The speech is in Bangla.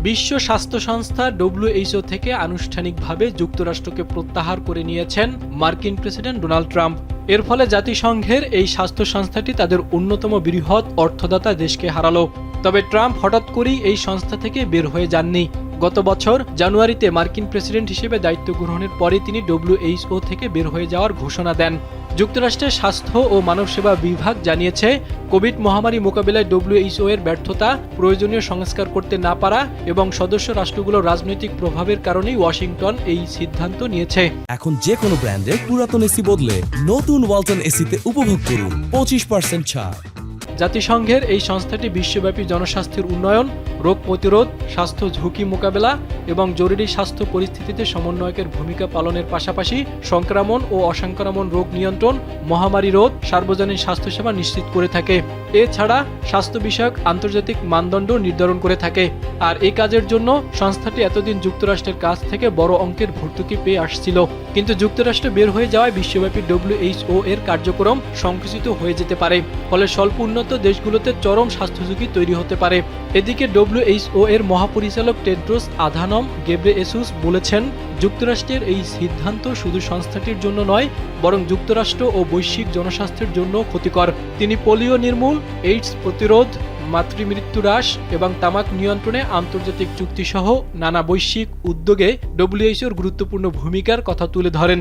বিশ্ব স্বাস্থ্য সংস্থা WHO থেকে আনুষ্ঠানিকভাবে যুক্তরাষ্ট্রকে প্রত্যাহার করে নিয়েছেন মার্কিন প্রেসিডেন্ট ডোনাল্ড ট্রাম্প। এর ফলে জাতিসংঘের এই স্বাস্থ্য সংস্থাটি তাদের অন্যতম বৃহৎ অর্থদাতা দেশকে হারালো। তবে ট্রাম্প হঠাৎ করেই এই সংস্থা থেকে বের হয়ে যাননি। গত বছর জানুয়ারিতে মার্কিন প্রেসিডেন্ট হিসেবে দায়িত্ব গ্রহণের পরে তিনি WHO থেকে বের হয়ে যাওয়ার ঘোষণা দেন। যুক্তরাষ্ট্রের স্বাস্থ্য ও মানব সেবা বিভাগ জানিয়েছে, কোভিড মহামারী মোকাবিলায় WHO এর ব্যর্থতা, প্রয়োজনীয় সংস্কার করতে না পারা এবং সদস্য রাষ্ট্রগুলোর রাজনৈতিক প্রভাবের কারণেই ওয়াশিংটন এই সিদ্ধান্ত নিয়েছে। এখন যে কোনো ব্র্যান্ডের পুরাতন এসি বদলে নতুন ওয়ালটন এসিতে উপভোগ করুন 25% ছাড়। জাতিসংঘের এই সংস্থাটি বিশ্বব্যাপী জনস্বাস্থ্যের উন্নয়ন, রোগ প্রতিরোধ, স্বাস্থ্য ঝুঁকি মোকাবেলা এবং জরুরি স্বাস্থ্য পরিস্থিতিতে সমন্বয়কের ভূমিকা পালনের পাশাপাশি সংক্রমণ ও অসংক্রামক রোগ নিয়ন্ত্রণ, মহামারী রোধ, সার্বজনীন স্বাস্থ্যসেবা নিশ্চিত করে থাকে। এছাড়া স্বাস্থ্য বিষয়ক আন্তর্জাতিক মানদণ্ড নির্ধারণ করে থাকে। আর এই কাজের জন্য সংস্থাটি এতদিন যুক্তরাষ্ট্রের কাছ থেকে বড় অঙ্কের ভর্তুকি পেয়ে আসছিল। কিন্তু যুক্তরাষ্ট্র বের হয়ে যাওয়ায় বিশ্বব্যাপী WHO এর কার্যক্রম সংকুচিত হয়ে যেতে পারে। ফলে স্বল্প উন্নত দেশগুলোতে চরম স্বাস্থ্য ঝুঁকি তৈরি হতে পারে। এদিকে WHO এর মহাপরিচালক টেড্রোস আধানম গেব্রেয়েসুস বলেছেন, যুক্তরাষ্ট্রের এই সিদ্ধান্ত শুধু সংস্থাটির জন্য নয়, বরং যুক্তরাষ্ট্র ও বৈশ্বিক জনস্বাস্থ্যের জন্য ক্ষতিকর। তিনি পোলিও নির্মূল, এইডস প্রতিরোধ, মাতৃমৃত্যু হ্রাস এবং তামাক নিয়ন্ত্রণে আন্তর্জাতিক চুক্তিসহ নানা বৈশ্বিক উদ্যোগে WHO এর গুরুত্বপূর্ণ ভূমিকার কথা তুলে ধরেন।